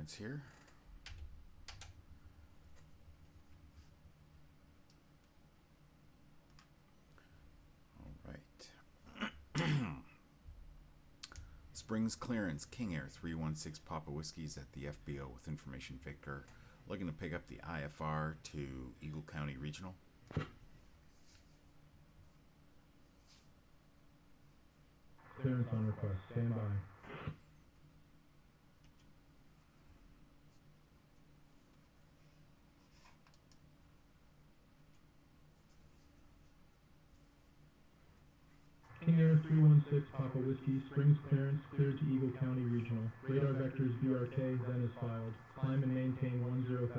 clearance here. All right. Springs clearance, King Air 316 Papa Whiskey's at the FBO with information Victor. Looking to pick up the IFR to Eagle County Regional. Clearance on request. Stand by. King Air 316 Papa Whiskey, Springs clearance, cleared to Eagle County Regional. Radar vectors BRK, then is filed. Climb and maintain 10,000.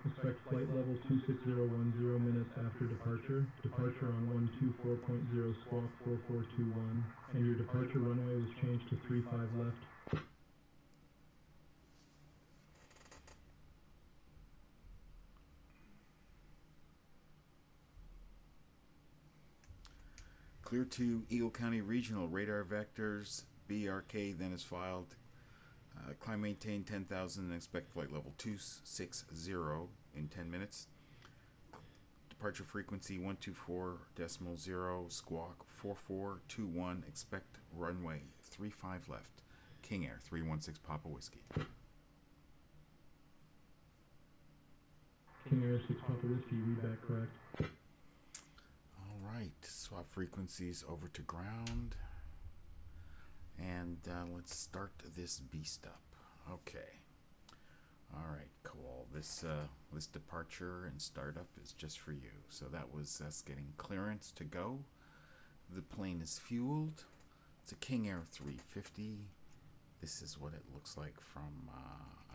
Expect flight level 26010 minutes after departure. Departure on 124.0 squawk 4421. And your departure runway was changed to 35 left. Clear to Eagle County Regional, radar vectors, BRK, then is filed. Climb maintain 10,000 and expect flight level 260 in 10 minutes. Departure frequency 124.0, squawk 4421, expect runway 35 left. King Air 316 Papa Whiskey. King Air 6 Papa Whiskey, read that correct. Right, swap frequencies over to ground, and let's start this beast up. Okay, all right, cool. This departure and startup is just for you. So that was us getting clearance to go. The plane is fueled. It's a King Air 350. This is what it looks like from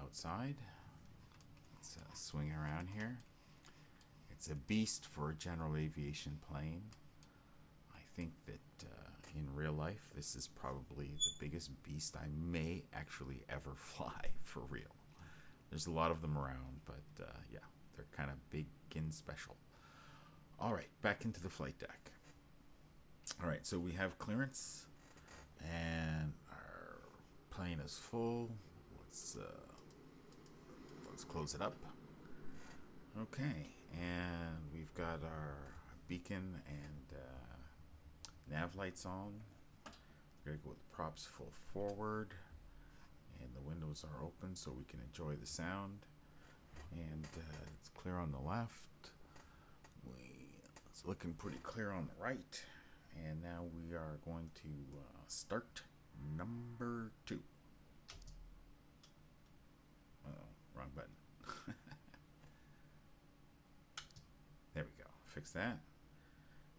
outside. Let's swing around here. It's a beast for a general aviation plane. I think that in real life, this is probably the biggest beast I may actually ever fly for real. There's a lot of them around, but yeah, they're kind of big and special. All right, back into the flight deck. All right, so we have clearance, and our plane is full. Let's close it up. Okay. And we've got our beacon and nav lights on. We're going to go with props full forward. And the windows are open so we can enjoy the sound. And it's clear on the left. It's looking pretty clear on the right. And now we are going to start number 2. Uh-oh, wrong button. There we go. Fix that.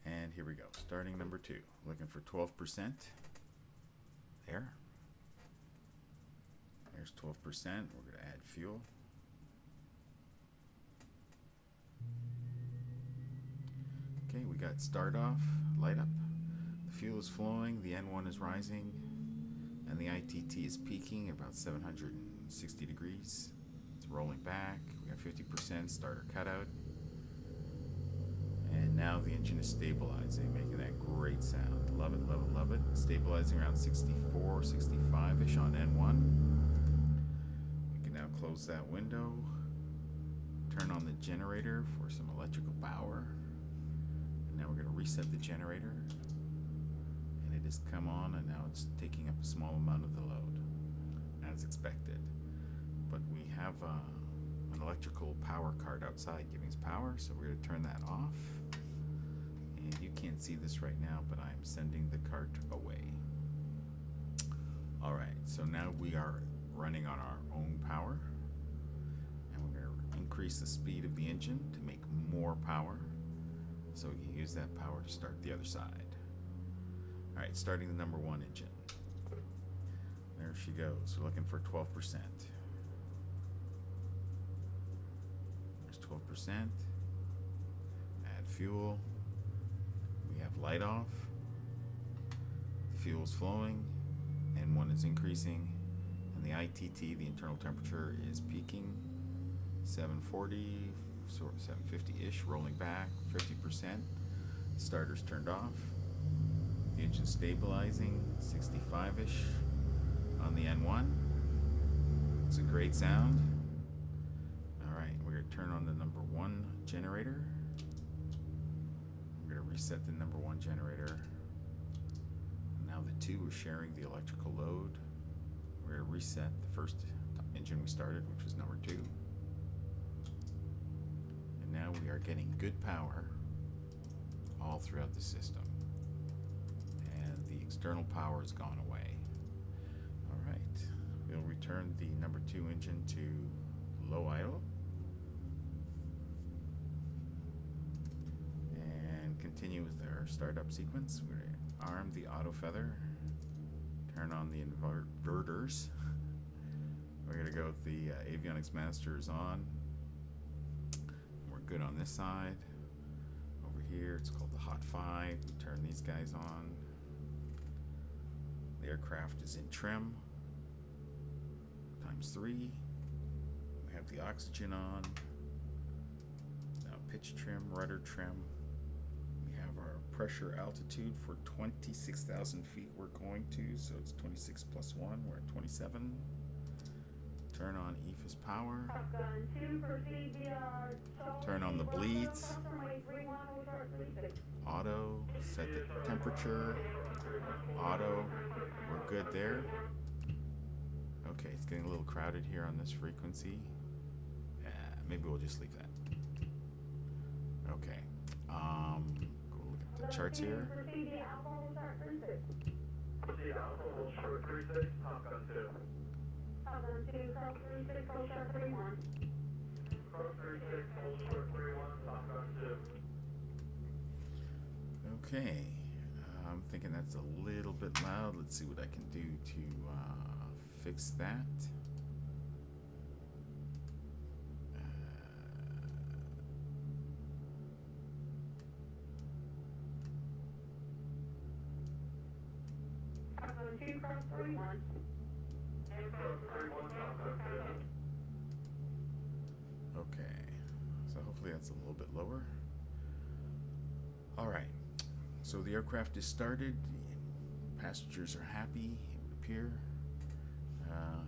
And here we go. Starting number 2. Looking for 12%. There. There's 12%. We're going to add fuel. Okay, we got start off, light up. The fuel is flowing, the N1 is rising, and the ITT is peaking at about 760 degrees. It's rolling back. We got 50% starter cutout. And now the engine is stabilizing, making that great sound. Love it, love it, love it. Stabilizing around 64, 65-ish on N1. We can now close that window. Turn on the generator for some electrical power. And now we're going to reset the generator. And it has come on, and now it's taking up a small amount of the load, as expected. But we have an electrical power card outside giving us power, so we're going to turn that off. And you can't see this right now, but I'm sending the cart away. Alright, so now we are running on our own power, and we're going to increase the speed of the engine to make more power, so we can use that power to start the other side. Alright, starting the number 1 engine. There she goes. We're looking for 12%. There's 12%. Add fuel. We have light off. Fuel's flowing. N1 is increasing. And the ITT, the internal temperature, is peaking. 740, so 750-ish, rolling back, 50%. Starter's turned off. The engine stabilizing, 65-ish on the N1. It's a great sound. Alright, we're going to turn on the number 1 generator. We're going to reset the number 1 generator. Now the 2 is sharing the electrical load. We're going to reset the first engine we started, which was number 2. And now we are getting good power all throughout the system. And the external power has gone away. Alright, we'll return the number 2 engine to low idle. And continue with our startup sequence. We're going to arm the auto feather. Turn on the inverters. We're going to go with the avionics masters on. We're good on this side. Over here, it's called the Hot 5. We turn these guys on. The aircraft is in trim. ×3. We have the oxygen on. Now pitch trim, rudder trim. We have our pressure altitude for 26,000 feet we're going to, so it's 26 plus 1, we're at 27. Turn on EFIS power. Turn on the bleeds. Auto, set the temperature. Auto, we're good there. Okay, it's getting a little crowded here on this frequency. Maybe we'll just leave that. Okay, go look at the charts here. Okay, I'm thinking that's a little bit loud. Let's see what I can do to fix that. Okay, so hopefully that's a little bit lower. All right, so the aircraft is started. Passengers are happy, it would appear.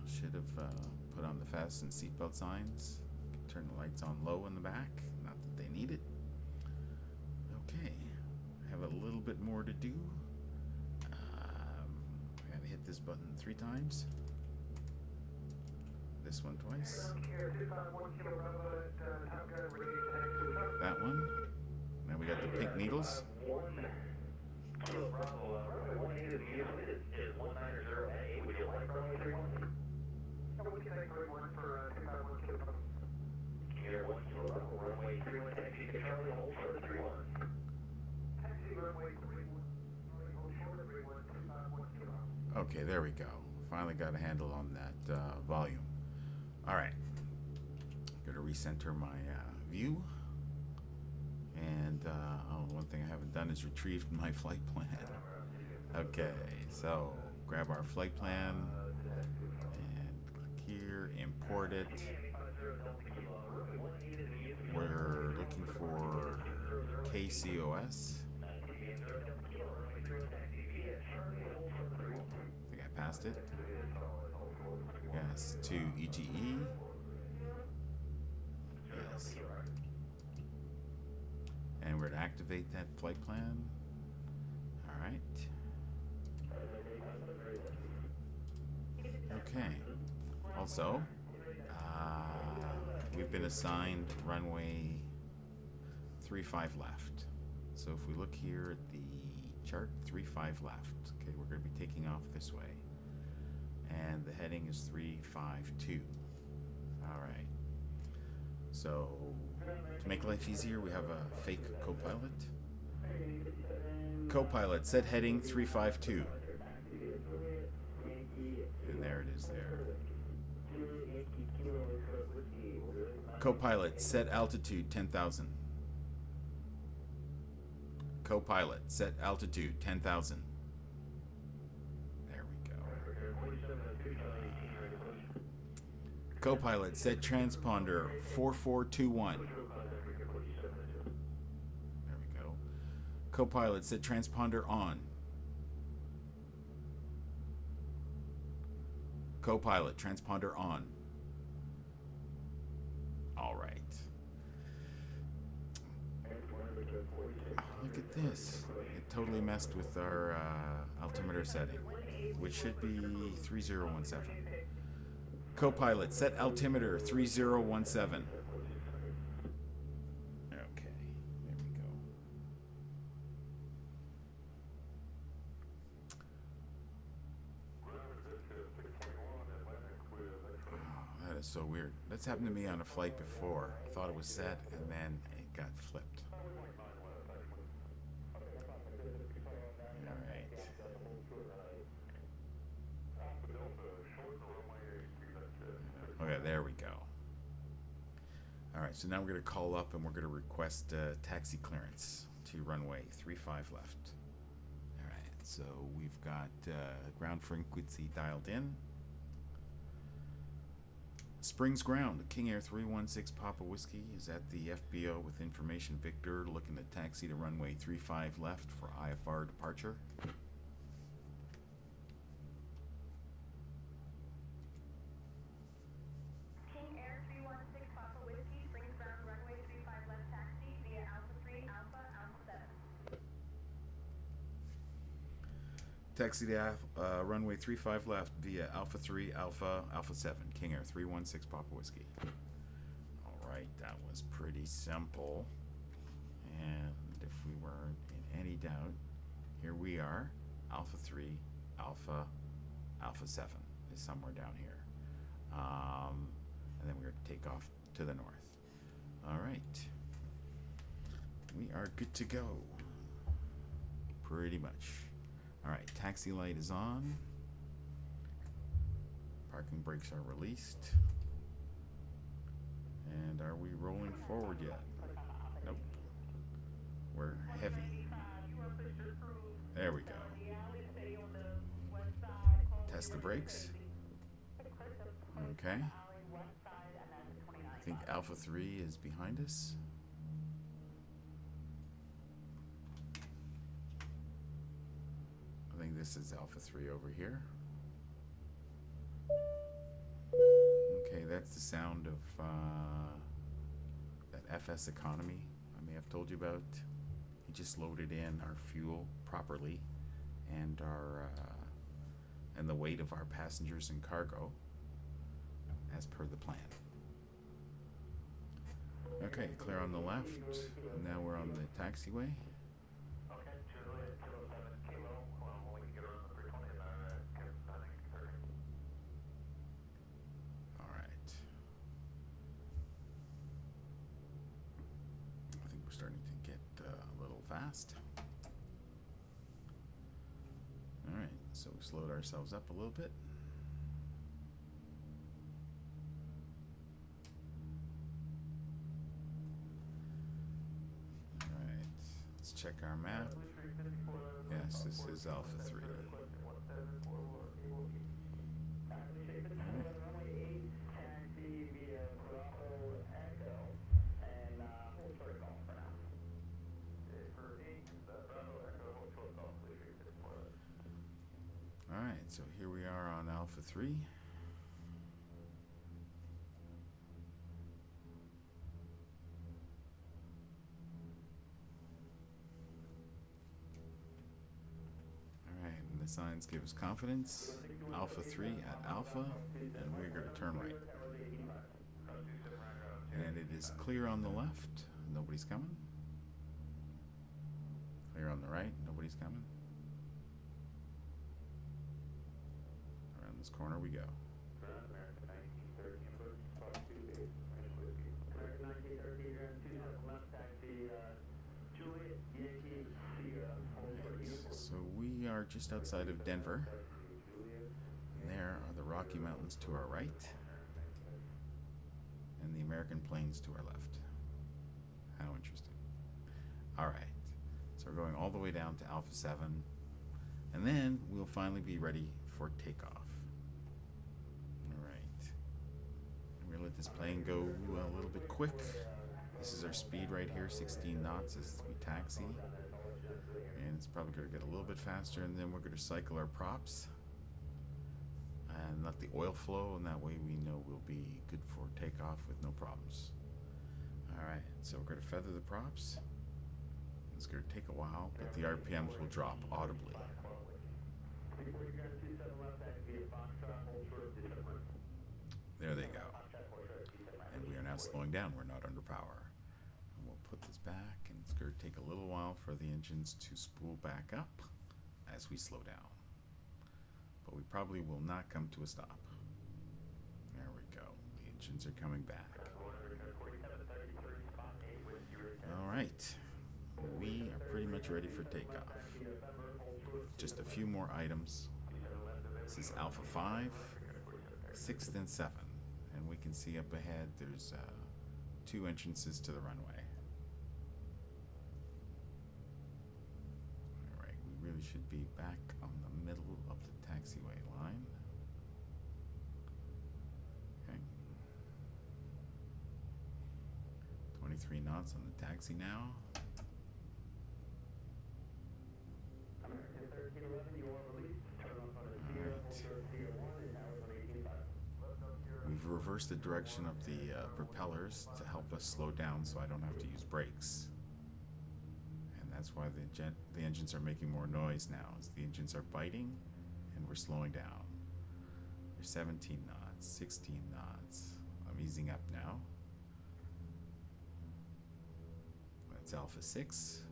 Should have put on the fasten seatbelt signs. Turn the lights on low in the back, not that they need it. Okay, have a little bit more to do. I gotta hit this button 3 times. This one twice. That one. Now we got the pink needles. Okay, there we go. Finally got a handle on that volume. All right, going to recenter my view. And one thing I haven't done is retrieved my flight plan. Okay, so grab our flight plan and click here, import it. We're looking for KCOS. I think I passed it. Yes, to EGE. Yes. And we're to activate that flight plan. All right. Okay. Also, we've been assigned runway 35 left. So if we look here at the chart, 35 left. Okay, we're going to be taking off this way. And the heading is 352. All right. So to make life easier, we have a fake co-pilot. Co-pilot, set heading 352. And there it is there. Co-pilot, set altitude 10,000. Co-pilot, set altitude 10,000. There we go. Co-pilot, set transponder 4421. There we go. Co-pilot, set transponder on. Co-pilot, transponder on. Look at this. It totally messed with our altimeter setting, which should be 3017. Copilot, set altimeter 3017. Okay, there we go. Oh, that is so weird. That's happened to me on a flight before. I thought it was set and then it got flipped. Okay, there we go. Alright, so now we're going to call up and we're going to request taxi clearance to runway 35 left. Alright, so we've got ground frequency dialed in. Springs ground, King Air 316 Papa Whiskey is at the FBO with information Victor looking to taxi to runway 35 left for IFR departure. Taxi to runway 35 left via Alpha 3, Alpha 7, King Air 316 Papa Whiskey. Alright, that was pretty simple. And if we weren't in any doubt, here we are. Alpha 3, Alpha 7 is somewhere down here. And then we're going to take off to the north. Alright. We are good to go. Pretty much. Alright, taxi light is on. Parking brakes are released. And are we rolling forward yet? Nope. We're heavy. There we go. Test the brakes. Okay. I think Alpha 3 is behind us. I think this is Alpha 3 over here. Okay, that's the sound of that FS economy I may have told you about. He just loaded in our fuel properly and our and the weight of our passengers and cargo as per the plan. Okay, clear on the left. And now we're on the taxiway. Starting to get a little fast. Alright, so we slowed ourselves up a little bit. Alright, let's check our map. Yes, this is Alpha 3. Alright, so here we are on Alpha 3. Alright, and the signs give us confidence. Alpha 3 at Alpha, and we're going to turn right. And it is clear on the left, nobody's coming. Clear on the right, nobody's coming. Around this corner we go. So we are just outside of Denver. And there are the Rocky Mountains to our right, and the American Plains to our left. How interesting. Alright, so we're going all the way down to Alpha 7, and then we'll finally be ready for takeoff. Alright, I'm going to let this plane go a little bit quick. This is our speed right here, 16 knots as we taxi. And it's probably going to get a little bit faster, and then we're going to cycle our props and let the oil flow, and that way we know we'll be good for takeoff with no problems. Alright, so we're going to feather the props. It's going to take a while, but the RPMs will drop audibly. There they go. And we are now slowing down. We're not under power. And we'll put this back, and it's going to take a little while for the engines to spool back up as we slow down. But we probably will not come to a stop. There we go. The engines are coming back. All right. We are pretty much ready for takeoff. Just a few more items. This is Alpha 5, 6th and 7. And we can see up ahead there's 2 entrances to the runway. Alright, we really should be back on the middle of the taxiway line. Okay. 23 knots on the taxi now. We've reversed the direction of the propellers to help us slow down so I don't have to use brakes. And that's why the engines are making more noise now, as the engines are biting and we're slowing down. There's 17 knots, 16 knots. I'm easing up now. That's Alpha 6.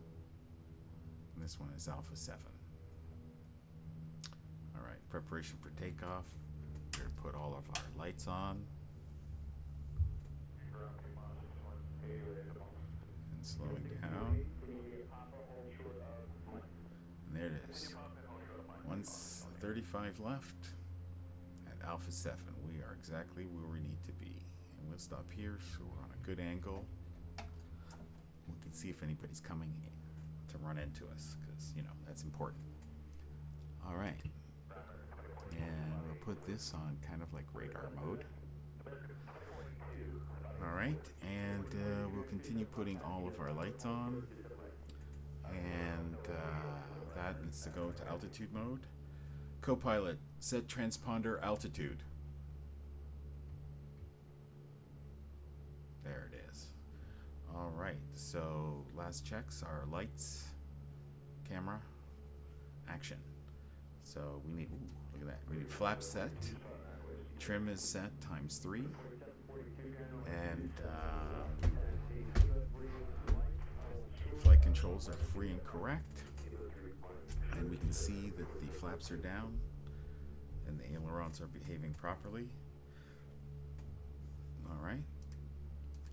And this one is Alpha 7. Alright, preparation for takeoff. We're going to put all of our lights on. And slowing down. And there it is. 1:35 left at Alpha 7. We are exactly where we need to be. And we'll stop here so we're on a good angle. We can see if anybody's coming to run into us, because, you know, that's important. Alright. And we'll put this on kind of like radar mode. Alright, and we'll continue putting all of our lights on. And that needs to go to altitude mode. Copilot, set transponder altitude. There it is. Alright, so last checks are lights, camera, action. So we need, ooh, look at that. We need flap set. Trim is set ×3. And flight controls are free and correct. And we can see that the flaps are down and the ailerons are behaving properly. Alright.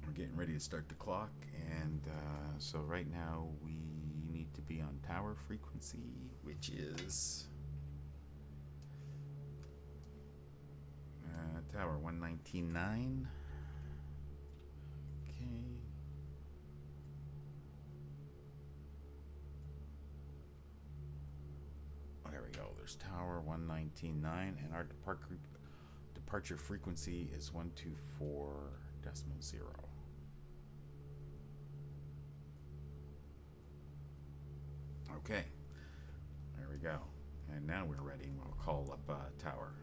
We're getting ready to start the clock. And so right now we need to be on tower frequency, which is tower 119.9. Okay. Oh, there we go. There's tower 119.9, and our departure frequency is 124.0. Okay. There we go. And now we're ready. We'll call up tower.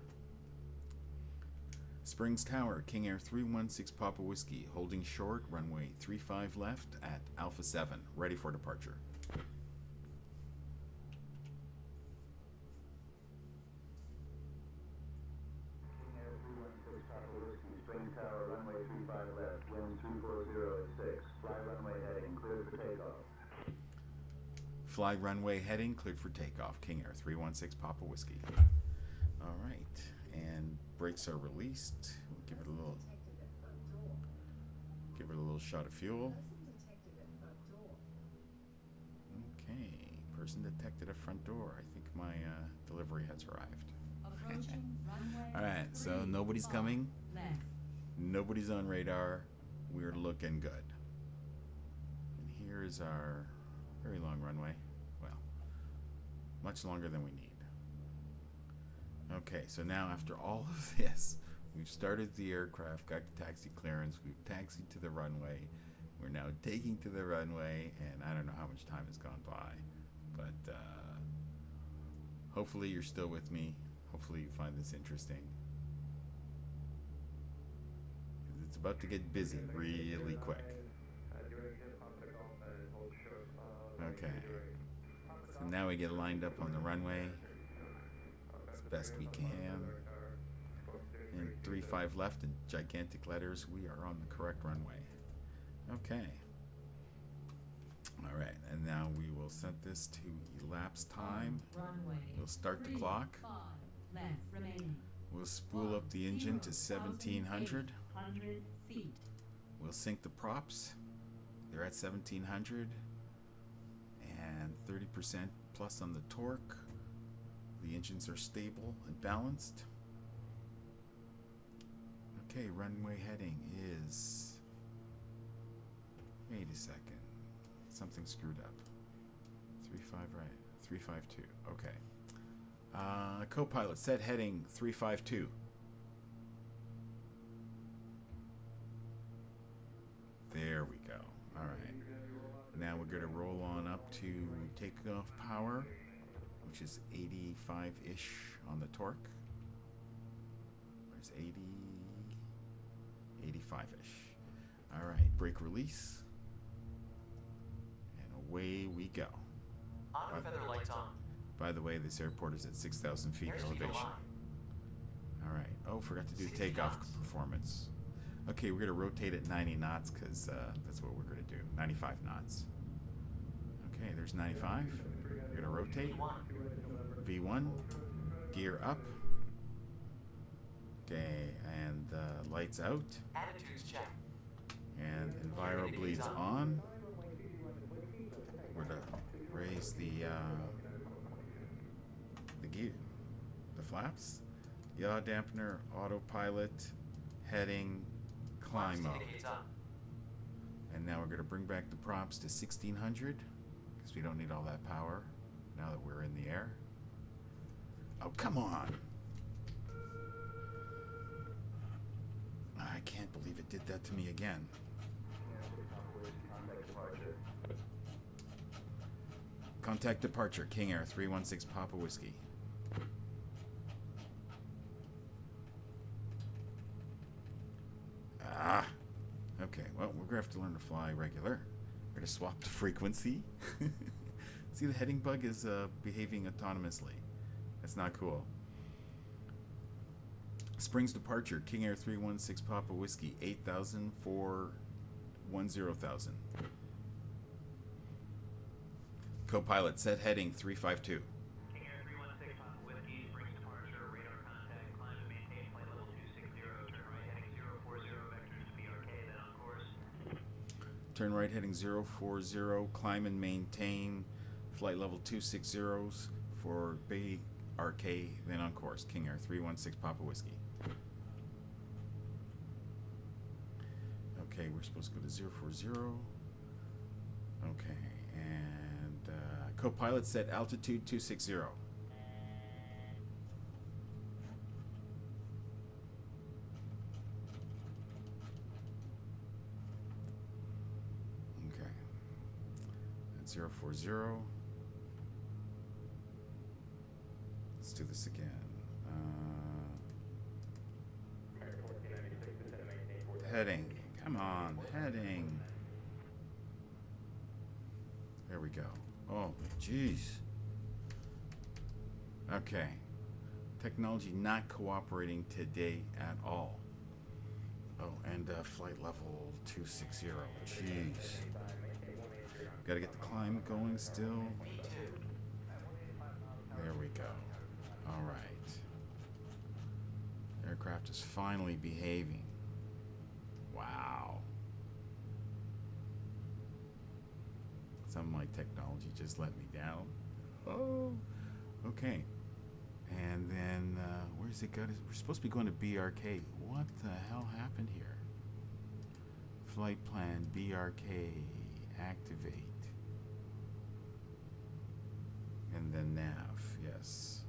Springs Tower, King Air 316 Papa Whiskey, holding short, runway 35 left at Alpha 7, ready for departure. King Air 316 Papa Whiskey, Springs Tower, runway 35 left, wind 340 at 6, fly runway heading, cleared for takeoff. Fly runway heading, cleared for takeoff, King Air 316 Papa Whiskey. All right. And brakes are released. We'll give it a little shot of fuel. Okay, person detected at front door. I think my delivery has arrived. All right, so nobody's coming. Nobody's on radar. We're looking good. And here is our very long runway. Well, much longer than we need. Okay, so now after all of this, we've started the aircraft, got the taxi clearance, we've taxied to the runway, we're now taking to the runway, and I don't know how much time has gone by, but hopefully you're still with me. Hopefully you find this interesting. It's about to get busy really quick. Okay. So now we get lined up on the runway as best we can. And 35 left in gigantic letters. We are on the correct runway. Okay. All right, and now we will set this to elapse time. We'll start the clock. We'll spool up the engine to 1700. We'll sync the props. They're at 1700. And 30% plus on the torque. The engines are stable and balanced. Okay, runway heading is... Wait a second. Something screwed up. 35 right. 352. Okay. Co-pilot set heading 352. There we go. All right. Now we're going to roll on up to takeoff power, which is 85-ish on the torque. There's 80, 85-ish. All right. Brake release. Away we go. Auto feather lights on. By the way, this airport is at 6,000 feet elevation. All right. Oh, forgot to do takeoff performance. Okay, we're going to rotate at 90 knots because that's what we're going to do. 95 knots. Okay, there's 95. We're going to rotate. V1. Gear up. Okay, and lights out. Attitudes check. And enviro bleeds on. We're to raise the gear, the flaps, yaw dampener, autopilot, heading, climb mode. And now we're going to bring back the props to 1600 because we don't need all that power now that we're in the air. Oh, come on. I can't believe it did that to me again. Contact departure, King Air 316 Papa Whiskey. Okay, well, we're going to have to learn to fly regular. We're going to swap the frequency. See, the heading bug is behaving autonomously. That's not cool. Springs departure, King Air 316 Papa Whiskey, 8,000 for 10,000. Co-pilot set heading 352. King Air 316 Papa Whiskey, springs departure, radar contact, climb and maintain flight level 260, turn right heading 040, vectors to BRK, then on course. Turn right heading 040, climb and maintain flight level 260s for BRK, then on course. King Air 316 Papa Whiskey. Okay, we're supposed to go to 040. Okay, and co-pilot set altitude 260. Okay. That's 040. Let's do this again. Heading. Come on, heading. There we go. Oh, jeez. Okay. Technology not cooperating today at all. Oh, and flight level 260. Jeez. Gotta get the climb going still. There we go. All right. Aircraft is finally behaving. Wow. Some of my technology just let me down. Oh, okay. And then, where's it going? We're supposed to be going to BRK. What the hell happened here? Flight plan, BRK, activate. And then nav, yes.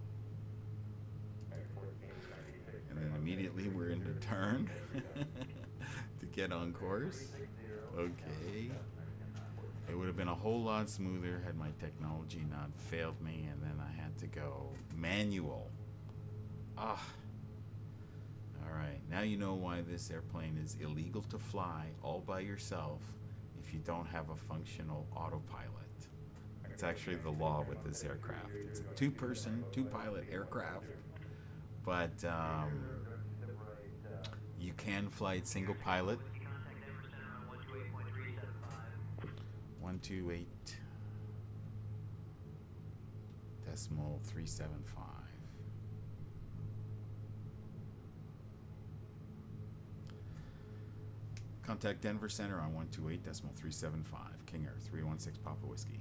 And then immediately we're into turn to get on course. Okay. It would have been a whole lot smoother had my technology not failed me, and then I had to go manual. All right, now you know why this airplane is illegal to fly all by yourself if you don't have a functional autopilot. That's actually the law with this aircraft. It's a two-person, two-pilot aircraft, but you can fly it single pilot. 128.375. Contact Denver Center on 128.375. King Air 316 Papa Whiskey.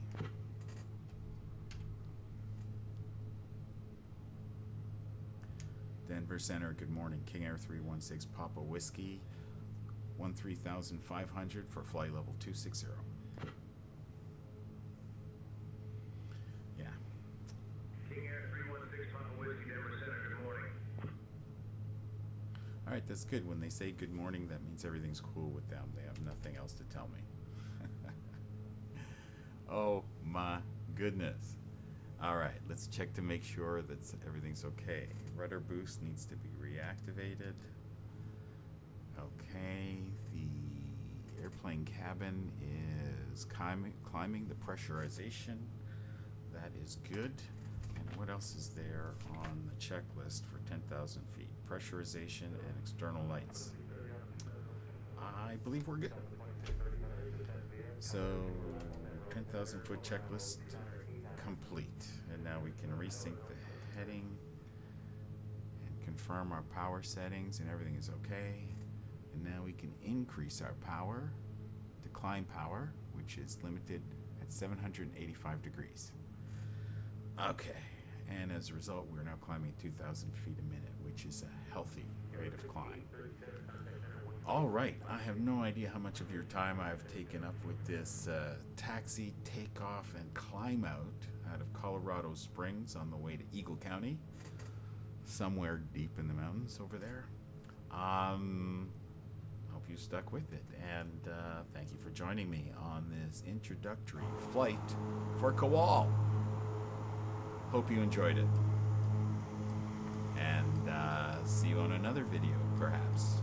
Denver Center, good morning. King Air 316 Papa Whiskey. 13,500 for flight level 260. Yeah. King Air 316 Papa Whiskey, Denver Center, good morning. All right, that's good. When they say good morning, that means everything's cool with them. They have nothing else to tell me. Oh my goodness. All right, let's check to make sure that everything's okay. Rudder boost needs to be reactivated. Okay, the airplane cabin is climbing the pressurization. That is good. And what else is there on the checklist for 10,000 feet? Pressurization and external lights. I believe we're good. So 10,000 foot checklist complete. And now we can resync the heading and confirm our power settings and everything is okay. And now we can increase our power to climb power, which is limited at 785 degrees. Okay, and as a result, we're now climbing 2,000 feet a minute, which is a healthy rate of climb. All right, I have no idea how much of your time I've taken up with this taxi, takeoff, and climb out of Colorado Springs on the way to Eagle County, somewhere deep in the mountains over there. Hope you stuck with it, and thank you for joining me on this introductory flight for Kowal. Hope you enjoyed it, and see you on another video, perhaps.